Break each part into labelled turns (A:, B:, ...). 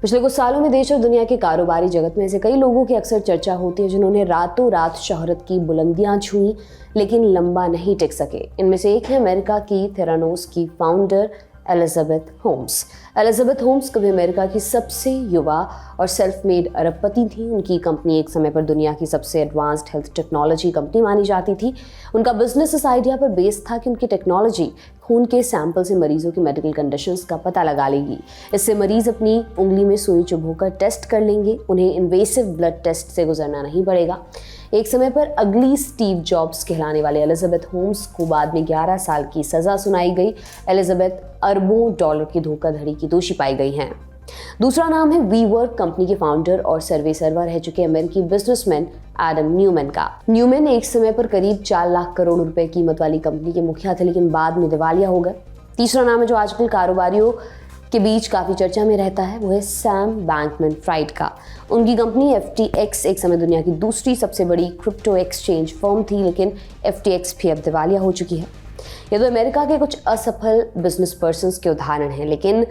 A: पिछले कुछ सालों में देश और दुनिया के कारोबारी जगत में ऐसे कई लोगों की अक्सर चर्चा होती है जिन्होंने रातों रात शोहरत की बुलंदियां छुई लेकिन लंबा नहीं टिक सके। इनमें से एक है अमेरिका की थेरानोस की founder Elizabeth Holmes. Elizabeth Holmes कभी अमेरिका की सबसे युवा और सेल्फ मेड अरबपति थी। उनकी कंपनी एक समय पर दुनिया की सबसे एडवांस्ड हेल्थ टेक्नोलॉजी कंपनी मानी जाती थी। उनका बिजनेस इस आइडिया पर बेस्ड था कि उनकी टेक्नोलॉजी खून के सैंपल से मरीजों की मेडिकल कंडीशंस का पता लगा लेगी। इससे मरीज अपनी उंगली में सुई चुभोकर टेस्ट कर लेंगे, उन्हें इन्वेसिव ब्लड टेस्ट से गुजरना नहीं पड़ेगा। एक समय पर अगली स्टीव जॉब्स कहलाने वाले एलिजाबेथ होम्स को बाद में 11 साल की सजा सुनाई गई। एलिजाबेथ अरबों डॉलर की धोखाधड़ी की दोषी पाई गई हैं। दूसरा नाम है वीवर्क कंपनी के फाउंडर और सर्वे सर्वर रह चुके अमेरिकी बिजनेसमैन एडम न्यूमैन का। न्यूमैन एक समय पर करीब 4 लाख करोड़ रुपए कीमत वाली कंपनी के मुखिया थे, लेकिन बाद में दिवालिया हो गए। तीसरा नाम है जो आजकल कारोबारियों के बीच काफी चर्चा में रहता है, वो है सैम बैंकमैन-फ्राइड का। उनकी कंपनी FTX एक समय दुनिया की दूसरी सबसे बड़ी क्रिप्टो एक्सचेंज फर्म थी, लेकिन FTX भी अब दिवालिया हो चुकी है। ये तो अमेरिका के कुछ असफल बिजनेस पर्सन्स के उदाहरण हैं, लेकिन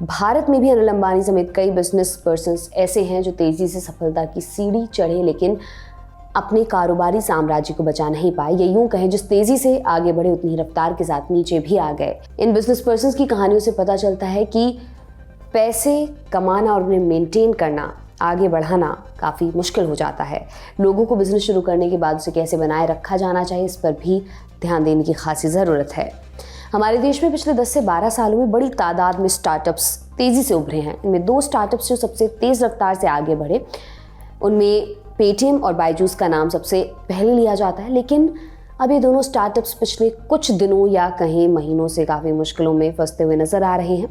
A: भारत में भी अनिल अंबानी समेत कई बिजनेस पर्सन्स ऐसे हैं जो तेजी से सफलता की सीढ़ी चढ़े लेकिन अपने कारोबारी साम्राज्य को बचा नहीं पाए। ये यूं कहें जिस तेजी से आगे बढ़े उतनी रफ्तार के साथ नीचे भी आ गए। इन बिजनेस पर्सन्स की कहानियों से पता चलता है कि पैसे कमाना और उन्हें मेंटेन करना, आगे बढ़ाना काफ़ी मुश्किल हो जाता है। लोगों को बिजनेस शुरू करने के बाद उसे कैसे बनाए रखा जाना चाहिए, इस पर भी ध्यान देने की खासी ज़रूरत है। हमारे देश में पिछले 10 से 12 सालों में बड़ी तादाद में स्टार्टअप्स तेज़ी से उभरे हैं। इनमें 2 स्टार्टअप्स जो सबसे तेज़ रफ्तार से आगे बढ़े, उनमें पेटीएम और बायजूस का नाम सबसे पहले लिया जाता है। लेकिन अब ये दोनों स्टार्टअप्स पिछले कुछ दिनों या कहीं महीनों से काफ़ी मुश्किलों में फंसते हुए नजर आ रहे हैं।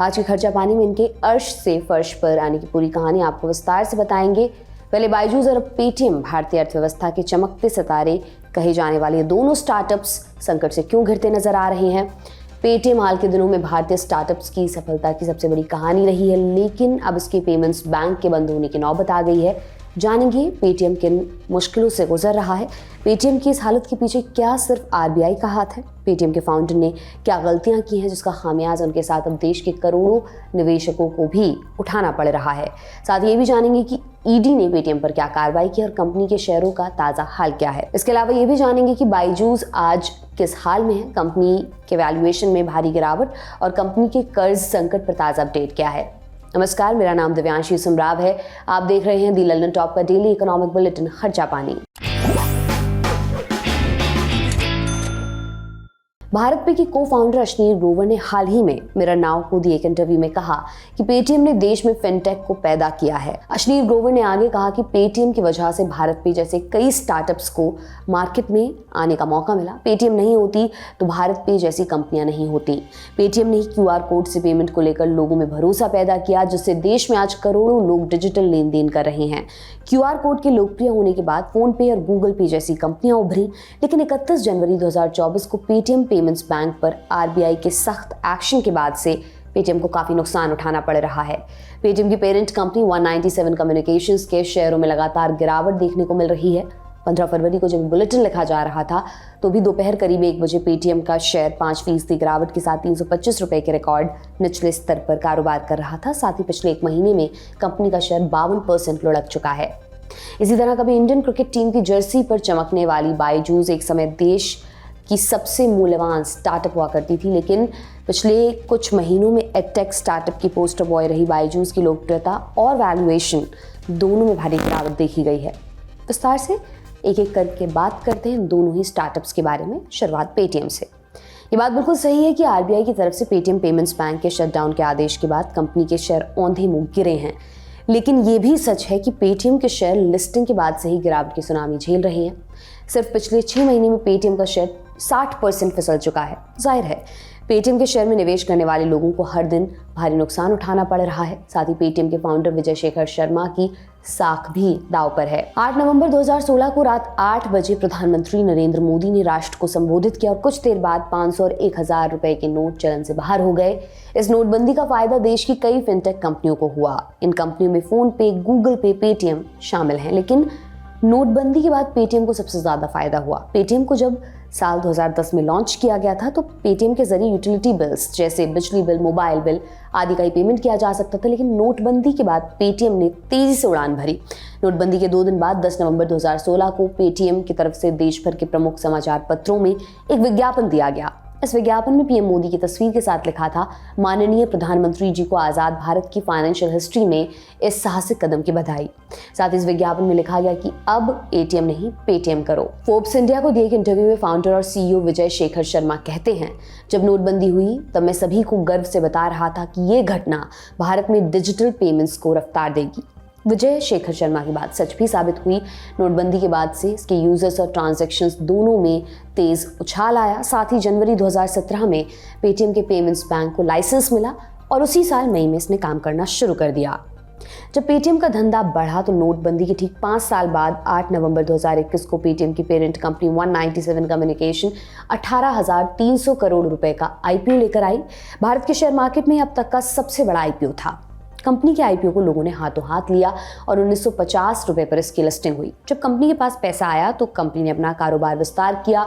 A: आज के खर्चा पानी में इनके अर्श से फर्श पर आने की पूरी कहानी आपको विस्तार से बताएंगे। पहले बायजूस और पेटीएम भारतीय अर्थव्यवस्था के चमकते सितारे कहे जाने वाले दोनों स्टार्टअप्स संकट से क्यों घिरते नजर आ रहे हैं। पेटीएम हाल के दिनों में भारतीय स्टार्टअप्स की सफलता की सबसे बड़ी कहानी रही है, लेकिन अब इसके पेमेंट्स बैंक के बंद होने की नौबत आ गई है। जानेंगे पेटीएम किन मुश्किलों से गुजर रहा है, पेटीएम की इस हालत के पीछे क्या सिर्फ RBI का हाथ है, पेटीएम के फाउंडर ने क्या गलतियां की हैं जिसका खामियाजा उनके साथ अब देश के करोड़ों निवेशकों को भी उठाना पड़ रहा है। साथ ही ये भी जानेंगे कि ED ने पेटीएम पर क्या कार्रवाई की और कंपनी के शेयरों का ताज़ा हाल क्या है। इसके अलावा ये भी जानेंगे कि बायजूस आज किस हाल में है, कंपनी के वैल्यूएशन में भारी गिरावट और कंपनी के कर्ज संकट पर ताज़ा अपडेट क्या है। नमस्कार, मेरा नाम दिव्यांशी सुमराव है। आप देख रहे हैं दी लंदन टॉप का डेली इकोनॉमिक बुलेटिन खर्चा पानी। भारत पे की को-फाउंडर अश्नीर ग्रोवर ने हाल ही में मिरर नाउ को दिए एक इंटरव्यू में कहा कि पेटीएम ने देश में फिनटेक को पैदा किया है। अश्नीर ग्रोवर ने आगे कहा कि पेटीएम की वजह से भारत पे जैसे कई स्टार्टअप्स को मार्केट में आने का मौका मिला। पेटीएम नहीं होती तो भारत पे जैसी कंपनियां नहीं होती। पेटीएम ने QR कोड से पेमेंट को लेकर लोगों में भरोसा पैदा किया, जिससे देश में आज करोड़ों लोग डिजिटल लेन देन कर रहे हैं। QR कोड के लोकप्रिय होने के बाद फोन पे और गूगल पे जैसी कंपनियां उभरी, लेकिन 31 जनवरी 2024 को पेटीएम पेमेंट्स बैंक पर RBI के सख्त एक्शन के बाद से पेटीएम को काफी नुकसान उठाना पड़ रहा है। पेटीएम की पेरेंट कंपनी 197 कम्युनिकेशंस के शेयरों में लगातार गिरावट देखने को मिल रही है। 15 फरवरी को जब बुलेटिन लिखा जा रहा था तो भी दोपहर करीब 1 बजे पेटीएम का शेयर 5% गिरावट के साथ 325 रुपए के रिकॉर्ड निचले स्तर पर कारोबार कर रहा था। साथ ही पिछले 1 महीने में कंपनी का शेयर 52% लुढ़क चुका है। इसी तरह कभी इंडियन क्रिकेट टीम की जर्सी पर चमकने वाली बायजूस एक समय देश की सबसे मूल्यवान स्टार्टअप हुआ करती थी, लेकिन पिछले कुछ महीनों में एडटेक स्टार्टअप की पोस्टर बॉय रही बायजूस की लोकप्रियता और वैल्यूएशन दोनों में भारी गिरावट देखी गई है। विस्तार से एक एक करके बात करते हैं दोनों ही स्टार्टअप्स के बारे में। शुरुआत पेटीएम से। ये बात बिल्कुल सही है कि RBI की तरफ से पेटीएम पेमेंट्स बैंक के शटडाउन के आदेश के बाद कंपनी के शेयर औंधे मुंह गिरे हैं, लेकिन ये भी सच है कि पेटीएम के शेयर लिस्टिंग के बाद से ही गिरावट की सुनामी झेल रहे हैं। सिर्फ पिछले 6 महीने में पेटीएम का शेयर 60% फिसल चुका है। जाहिर है पेटीएम के शेयर में निवेश करने वाले लोगों को हर दिन भारी नुकसान उठाना पड़ रहा है। साथ ही पेटीएम के फाउंडर विजय शेखर शर्मा की साख भी दांव पर है। 8 नवंबर 2016 को रात 8 बजे प्रधानमंत्री नरेंद्र मोदी ने राष्ट्र को संबोधित किया और कुछ देर बाद 500 और 1000 रुपए के नोट चलन से बाहर हो गए। इस नोटबंदी का फायदा देश की कई फिनटेक कंपनियों को हुआ। इन कंपनियों में फोन पे, गूगल पे, पेटीएम शामिल हैं, लेकिन नोटबंदी के बाद पेटीएम को सबसे ज़्यादा फायदा हुआ। पेटीएम को जब साल 2010 में लॉन्च किया गया था तो पेटीएम के जरिए यूटिलिटी बिल्स जैसे बिजली बिल, मोबाइल बिल आदि का ही पेमेंट किया जा सकता था। लेकिन नोटबंदी के बाद पेटीएम ने तेजी से उड़ान भरी। नोटबंदी के 2 दिन बाद 10 नवंबर 2016 को पेटीएम की तरफ से देश भर के प्रमुख समाचार पत्रों में एक विज्ञापन दिया गया। इस विज्ञापन में पीएम मोदी की तस्वीर के साथ लिखा था, माननीय प्रधानमंत्री जी को आज़ाद भारत की फाइनेंशियल हिस्ट्री में इस साहसिक कदम की बधाई। साथ ही इस विज्ञापन में लिखा गया कि अब एटीएम नहीं पेटीएम करो। फोर्ब्स इंडिया को दिए एक इंटरव्यू में फाउंडर और सीईओ विजय शेखर शर्मा कहते हैं, जब नोटबंदी हुई तब मैं सभी को गर्व से बता रहा था कि ये घटना भारत में डिजिटल पेमेंट्स को रफ्तार देगी। विजय शेखर शर्मा की बात सच भी साबित हुई। नोटबंदी के बाद से इसके यूजर्स और ट्रांजैक्शंस दोनों में तेज उछाल आया। साथ ही जनवरी 2017 में पेटीएम के पेमेंट्स बैंक को लाइसेंस मिला और उसी साल मई में इसने काम करना शुरू कर दिया। जब पेटीएम का धंधा बढ़ा तो नोटबंदी के ठीक 5 साल बाद 8 नवंबर 2021 को पेटीएम की पेरेंट कंपनी 197 कम्युनिकेशन 18,300 करोड़ रुपए का आईपीओ लेकर आई। भारत के शेयर मार्केट में अब तक का सबसे बड़ा आईपीओ था। कंपनी के आईपीओ को लोगों ने हाथों हाथ लिया और 1950 रुपए पर इसकी लिस्टिंग हुई। जब कंपनी के पास पैसा आया तो कंपनी ने अपना कारोबार विस्तार किया।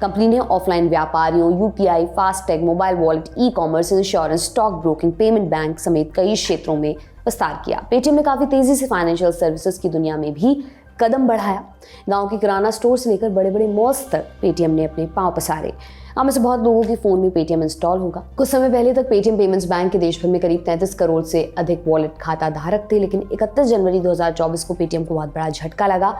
A: कंपनी ने ऑफलाइन व्यापारियों, UPI, FASTag, mobile wallet, e commerce, insurance, stock broking, payment bank समेत कई क्षेत्रों में विस्तार किया। पेटीएम ने काफी तेजी से फाइनेंशियल सर्विसेज की दुनिया में भी कदम बढ़ाया। गांव के किराना स्टोर से लेकर बड़े बड़े मॉल्स तक पेटीएम ने अपने पांव पसारे। हम से बहुत लोगों के फोन में पेटीएम इंस्टॉल होगा। कुछ समय पहले तक पेटीएम पेमेंट्स बैंक के देश भर में करीब 33 करोड़ से अधिक वॉलेट खाता धारक थे, लेकिन 31 जनवरी 2024 को पेटीएम को बहुत बड़ा झटका लगा।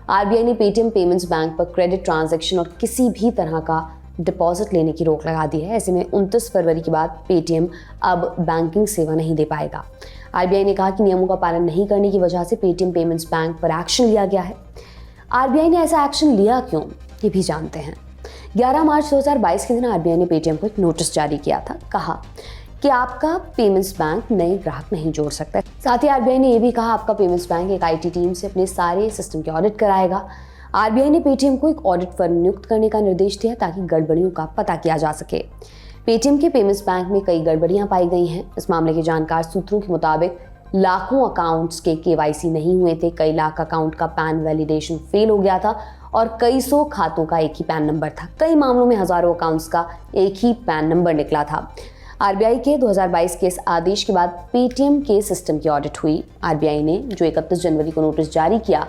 A: आरबीआई ने पेटीएम पेमेंट्स बैंक पर क्रेडिट ट्रांजैक्शन और किसी भी तरह का डिपॉजिट लेने की रोक लगा दी है। ऐसे में 29 फरवरी के बाद पेटीएम अब बैंकिंग सेवा नहीं दे पाएगा। आरबीआई ने कहा कि नियमों का पालन नहीं करने की वजह से पेटीएम पेमेंट्स बैंक पर एक्शन लिया गया है। आरबीआई ने ऐसा एक्शन लिया क्यों, ये भी जानते हैं। 11 मार्च 2022 के दिन आरबीआई ने पेटीएम को एक नोटिस जारी किया था। कहा कि आपका पेमेंट्स बैंक नए ग्राहक नहीं जोड़ सकता। साथ ही आरबीआई ने यह भी कहा आपका पेमेंट्स बैंक एक आईटी टीम से अपने सारे सिस्टम की ऑडिट कराएगा। आरबीआई ने पेटीएम को एक ऑडिट फर्म नियुक्त करने का निर्देश दिया ताकि गड़बड़ियों का पता किया जा सके। पेटीएम के पेमेंट्स बैंक में कई गड़बड़ियां पाई गई हैं। इस मामले के जानकार सूत्रों के मुताबिक लाखों अकाउंट्स के केवाईसी नहीं हुए थे, कई लाख अकाउंट का पैन वैलिडेशन फेल हो गया था और कई सौ खातों का एक ही पैन नंबर था। कई मामलों में हजारों अकाउंट्स का एक ही पैन नंबर निकला था। आरबीआई के 2022 के इस आदेश के बाद पेटीएम के सिस्टम की ऑडिट हुई। आरबीआई ने जो 31 जनवरी को नोटिस जारी किया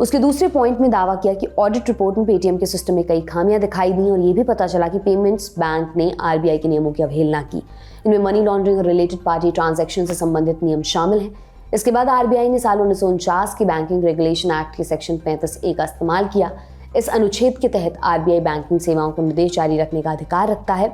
A: उसके दूसरे पॉइंट में दावा किया कि ऑडिट रिपोर्ट में पेटीएम के सिस्टम में कई खामियां दिखाई दी और ये भी पता चला कि पेमेंट्स बैंक ने आरबीआई के नियमों की अवहेलना की। इनमें मनी लॉन्ड्रिंग और रिलेटेड पार्टी ट्रांजैक्शन से संबंधित नियम शामिल हैं। इसके बाद आरबीआई ने साल 1949 के बैंकिंग रेगुलेशन एक्ट के सेक्शन 35A का इस्तेमाल किया। इस अनुच्छेद के तहत आरबीआई बैंकिंग सेवाओं को निर्देश जारी रखने का अधिकार रखता है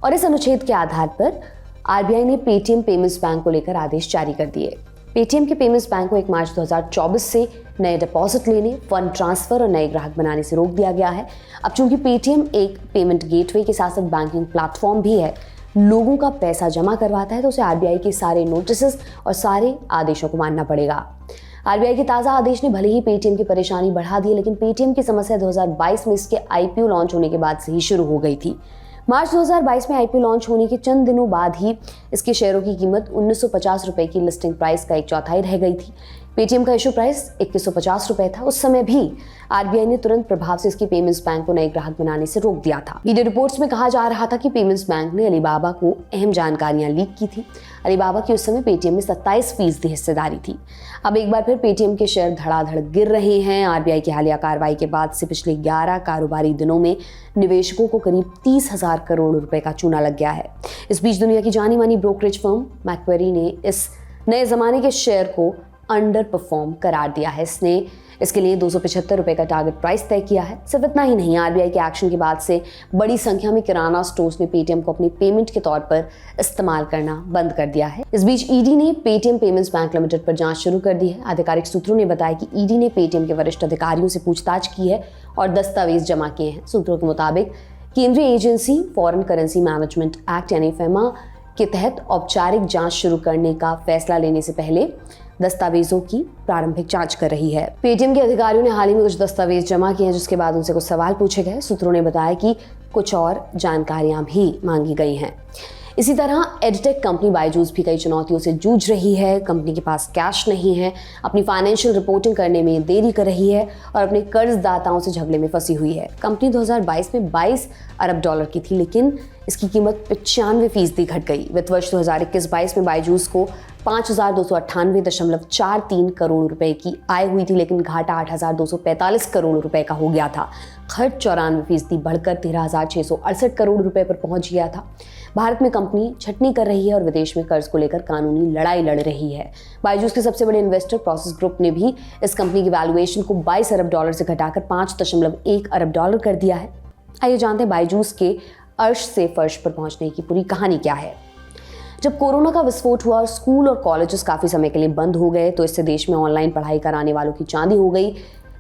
A: और इस अनुच्छेद के आधार पर आरबीआई ने पेटीएम पेमेंट्स बैंक को लेकर आदेश जारी कर दिए। पेटीएम के पेमेंट्स बैंक को 1 मार्च 2024 से नए डिपॉजिट लेने, फंड ट्रांसफर और नए ग्राहक बनाने से रोक दिया गया है। अब चूंकि पेटीएम एक पेमेंट गेटवे के साथ साथ बैंकिंग प्लेटफॉर्म भी है, लोगों का पैसा जमा करवाता है, तो उसे आरबीआई के सारे नोटिसेस और सारे आदेशों को मानना पड़ेगा। आरबीआई के ताज़ा आदेश ने भले ही पेटीएम की परेशानी बढ़ा दी, लेकिन पेटीएम की समस्या 2022 में इसके आईपीओ लॉन्च होने के बाद से ही शुरू हो गई थी। मार्च 2022 में आईपीओ लॉन्च होने के चंद दिनों बाद ही इसके शेयरों की कीमत 1950 रुपए की लिस्टिंग प्राइस का 1/4 रह गई थी। पेटीएम का इशू प्राइस 2150 रुपए था। उस समय भी आरबीआई ने तुरंत प्रभाव से इसकी पेमेंट्स बैंक को नए ग्राहक बनाने से रोक दिया था। मीडिया रिपोर्ट्स में कहा जा रहा था कि पेमेंट्स बैंक ने अलीबाबा को अहम जानकारियां लीक की थी। अलीबाबा की उस समय पेटीएम में 27% हिस्सेदारी थी। अब एक बार फिर पेटीएम के शेयर धड़ाधड़ गिर रहे हैं। आरबीआई की हालिया कार्रवाई के बाद से पिछले 11 कारोबारी दिनों में निवेशकों को करीब 30,000 करोड़ रुपए का चूना लग गया है। इस बीच दुनिया की जानी मानी ब्रोकरेज फर्म मैक्वेरी ने इस नए जमाने के शेयर को अंडर परफॉर्म करार दिया है। इसने इसके लिए 275 रुपए का टारगेट प्राइस तय किया है। सिर्फ इतना ही नहीं, आरबीआई के एक्शन के बाद से बड़ी संख्या में किराना स्टोर्स ने पेटीएम को अपनी पेमेंट के तौर पर इस्तेमाल करना बंद कर दिया है। इस बीच ईडी ने पेटीएम पेमेंट्स बैंक लिमिटेड पर जांच शुरू कर दी है। आधिकारिक सूत्रों ने बताया कि ईडी ने पेटीएम के वरिष्ठ अधिकारियों से पूछताछ की है और दस्तावेज जमा किए हैं। सूत्रों के मुताबिक केंद्रीय agency foreign currency management act यानी फेमा के तहत औपचारिक जांच शुरू करने का फैसला लेने से पहले दस्तावेजों की प्रारंभिक जांच कर रही है। पेटीएम के अधिकारियों ने हाल ही में कुछ दस्तावेज जमा किए हैं, जिसके बाद उनसे कुछ सवाल पूछे गए। सूत्रों ने बताया कि कुछ और जानकारियां भी मांगी गई हैं। इसी तरह एडटेक कंपनी बायजूस भी कई चुनौतियों से जूझ रही है। कंपनी के पास कैश नहीं है, अपनी फाइनेंशियल रिपोर्टिंग करने में देरी कर रही है और अपने कर्जदाताओं से झगड़े में फंसी हुई है। कंपनी 2022 में $22 अरब की थी, लेकिन इसकी कीमत 95% घट गई। वित्त वर्ष 2021-22 में बायजूस को 5,298.43 करोड़ रुपए की आय हुई थी, लेकिन घाटा 8,245 करोड़ रुपए का हो गया था। खर्च 94% बढ़कर 13,668 करोड़ रुपए पर पहुंच गया था। भारत में कंपनी छटनी कर रही है और विदेश में कर्ज को लेकर कानूनी लड़ाई लड़ रही है। बायजूस के सबसे बड़े इन्वेस्टर प्रोसेस ग्रुप ने भी इस कंपनी की वैल्यूएशन को $22 अरब से घटाकर $5.1 अरब कर दिया है। आइए जानते हैं बायजूस के अर्श से फर्श पर पहुंचने की पूरी कहानी क्या है। जब कोरोना का विस्फोट हुआ और स्कूल और कॉलेजेस काफी समय के लिए बंद हो गए, तो इससे देश में ऑनलाइन पढ़ाई कराने वालों की चांदी हो गई।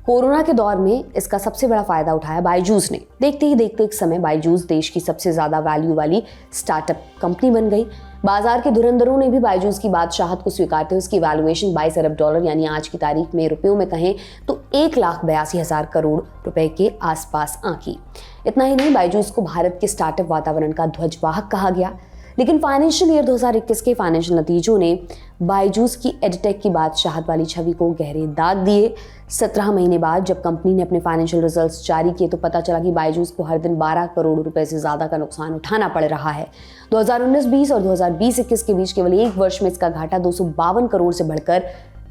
A: कोरोना के दौर में इसका सबसे बड़ा फायदा उठाया बायजूस ने। देखते ही देखते एक समय बायजूस देश की सबसे ज्यादा वैल्यू वाली स्टार्टअप कंपनी बन गई। बाजार के धुरंधरों ने भी बायजूस की बादशाहत को स्वीकारते हुए उसकी वैल्यूएशन $22 अरब यानी आज की तारीख में रुपयों में कहें तो 1,82,000 करोड़ रुपए के आसपास आंकी। इतना ही नहीं, बायजूस को भारत के स्टार्टअप वातावरण का ध्वजवाहक कहा गया। लेकिन फाइनेंशियल ईयर 2021 के फाइनेंशियल नतीजों ने बायजूस की एडटेक की बादशाहत वाली छवि को गहरे दाग दिए। 17 महीने बाद जब कंपनी ने अपने फाइनेंशियल रिजल्ट्स जारी किए तो पता चला कि बायजूस को हर दिन 12 करोड़ रुपए से ज्यादा का नुकसान उठाना पड़ रहा है। 2019-20 और 2020-21 के बीच केवल एक वर्ष में इसका घाटा 252 करोड़ से बढ़कर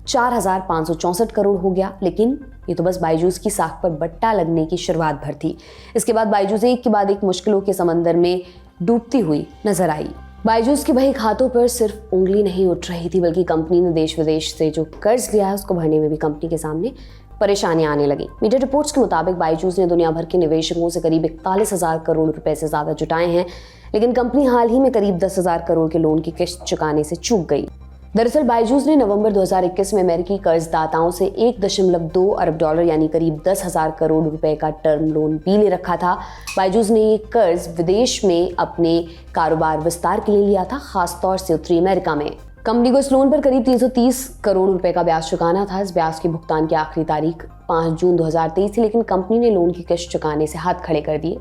A: 4,564 करोड़ हो गया। लेकिन ये तो बस बायजूस की साख पर बट्टा लगने की शुरुआत भर थी। इसके बाद बायजूस एक के बाद एक मुश्किलों के समंदर में डूबती हुई नजर आई। बायजूस के बही खातों पर सिर्फ उंगली नहीं उठ रही थी, बल्कि कंपनी ने देश विदेश से जो कर्ज लिया है उसको भरने में भी कंपनी के सामने परेशानियां आने लगी। मीडिया रिपोर्ट्स के मुताबिक बायजूस ने दुनिया भर के निवेशकों से करीब 41,000 करोड़ रुपए से ज्यादा जुटाए हैं, लेकिन कंपनी हाल ही में करीब 10,000 करोड़ के लोन की किस्त चुकाने से चूक गई। दरअसल बायजूस ने नवंबर 2021 में अमेरिकी कर्जदाताओं से $1.2 अरब यानी करीब 10,000 करोड़ रुपए का टर्म लोन भी ले रखा था। बायजूस ने ये कर्ज विदेश में अपने कारोबार विस्तार के लिए लिया था, खासतौर से उत्तरी अमेरिका में। कंपनी को इस लोन पर करीब 330 करोड़ रुपए का ब्याज चुकाना था। इस ब्याज के भुगतान की आखिरी तारीख 5 जून 2023 थी, लेकिन कंपनी ने लोन की किस्त चुकाने से हाथ खड़े कर दिए।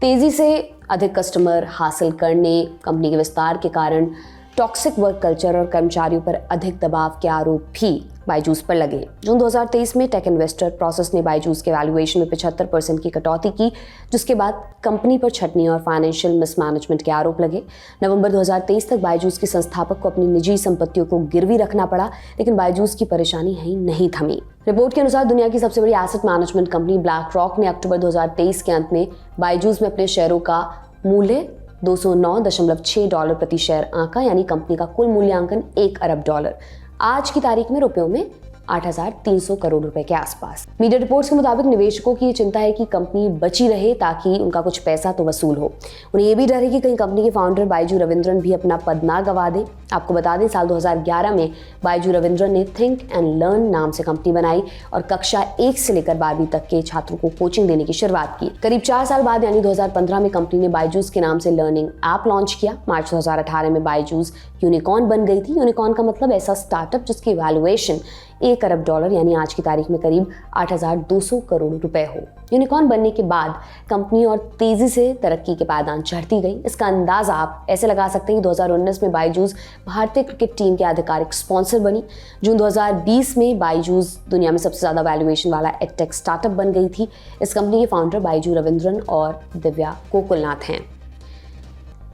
A: तेजी से अधिक कस्टमर हासिल करने, कंपनी के विस्तार के कारण टॉक्सिक वर्क कल्चर और कर्मचारियों पर अधिक दबाव के आरोप भी बायजूस पर लगे। जून 2023 में टेक इन्वेस्टर प्रोसेस ने बायजूस के वैल्यूएशन में 75% की कटौती की, जिसके बाद कंपनी पर छटनी और फाइनेंशियल मिसमैनेजमेंट के आरोप लगे। नवंबर 2023 तक बायजूस के संस्थापक को अपनी निजी संपत्तियों को गिरवी रखना पड़ा, लेकिन बायजूस की परेशानी यहीं नहीं थमी। रिपोर्ट के अनुसार दुनिया की सबसे बड़ी asset management company black rock ने अक्टूबर 2023 के अंत में बायजूस में अपने शेयरों का मूल्य $209.6 प्रति शेयर आंका, यानी कंपनी का कुल मूल्यांकन $1 अरब आज की तारीख में रुपयों में 8,300 करोड़ रुपए के आसपास। मीडिया रिपोर्ट्स के मुताबिक निवेशकों की ये चिंता है कि कंपनी बची रहे ताकि उनका कुछ पैसा तो वसूल हो। उन्हें ये भी डर है कि कहीं कंपनी के फाउंडर बायजू रविंद्रन भी अपना पद ना गवा दे। आपको बता दें, साल 2011 में बायजू रविंद्रन ने थिंक एंड लर्न नाम से कंपनी बनाई और कक्षा 1 से लेकर 12वीं तक के छात्रों को कोचिंग देने की शुरुआत की। करीब 4 साल बाद यानी 2015 में कंपनी ने बायजूस के नाम से लर्निंग ऐप लॉन्च किया। मार्च 2018 में बायजूस यूनिकॉर्न बन गई थी। यूनिकॉर्न का मतलब ऐसा स्टार्टअप जिसकी वैल्यूएशन $1 अरब यानी आज की तारीख में करीब 8,200 करोड़ रुपए हो। यूनिकॉर्न बनने के बाद कंपनी और तेजी से तरक्की के पायदान चढ़ती गई। इसका अंदाजा आप ऐसे लगा सकते हैं कि 2019 में बायजूस भारतीय क्रिकेट टीम के आधिकारिक स्पॉन्सर बनी। जून 2020 में बायजूस दुनिया में सबसे ज्यादा वैल्यूएशन वाला एडटेक स्टार्टअप बन गई थी। इस कंपनी के फाउंडर बायजू रविंद्रन और दिव्या कोकुलनाथ हैं।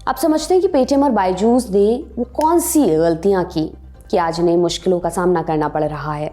A: आप समझते हैं कि पेटीएम और बायजूस ने वो कौन सी गलतियां की कि आज उन्हें मुश्किलों का सामना करना पड़ रहा है।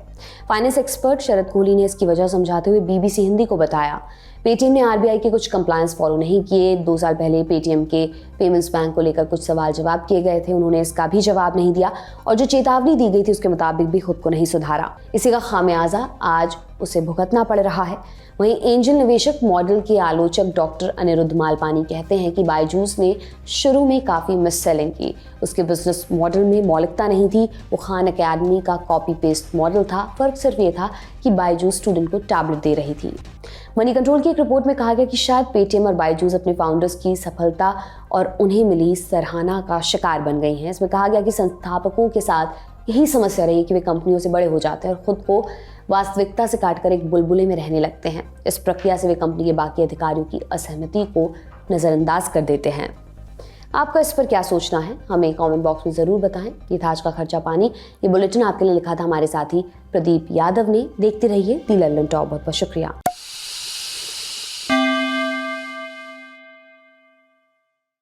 A: फाइनेंस एक्सपर्ट शरद कोहली ने इसकी वजह समझाते हुए बीबीसी हिंदी को बताया, पेटीएम ने आरबीआई के कुछ कंप्लायंस फॉलो नहीं किए। 2 साल पहले पेटीएम के पेमेंट्स बैंक को लेकर कुछ सवाल जवाब किए गए थे, उन्होंने इसका भी जवाब नहीं दिया और जो चेतावनी दी गई थी उसके मुताबिक भी खुद को नहीं सुधारा। इसी का खामियाजा आज उसे भुगतना पड़ रहा है। वहीं एंजल निवेशक मॉडल के आलोचक डॉक्टर अनिरुद्ध मालपानी कहते हैं कि बायजूस ने शुरू में काफ़ी मिस सेलिंग की। उसके बिजनेस मॉडल में मौलिकता नहीं थी, वो खान एकेडमी का कॉपी पेस्ट मॉडल था। फर्क सिर्फ ये था कि बायजूस स्टूडेंट को टैबलेट दे रही थी। मनी कंट्रोल की एक रिपोर्ट में कहा गया कि शायद पेटीएम और बायजूस अपने फाउंडर्स की सफलता और उन्हें मिली सराहना का शिकार बन गई हैं। इसमें कहा गया कि संस्थापकों के साथ यही समस्या रही कि वे कंपनियों से बड़े हो जाते हैं और खुद को वास्तविकता से काटकर एक बुलबुले में रहने लगते हैं। इस प्रक्रिया से वे कंपनी के बाकी अधिकारियों की असहमति को नज़रअंदाज कर देते हैं। आपका इस पर क्या सोचना है, हमें कमेंट बॉक्स में ज़रूर बताएं। ये था आज का खर्चा पानी। ये बुलेटिन आपके लिए लिखा था हमारे साथी प्रदीप यादव ने। देखते रहिए दी लल्लन टॉप। बहुत बहुत शुक्रिया।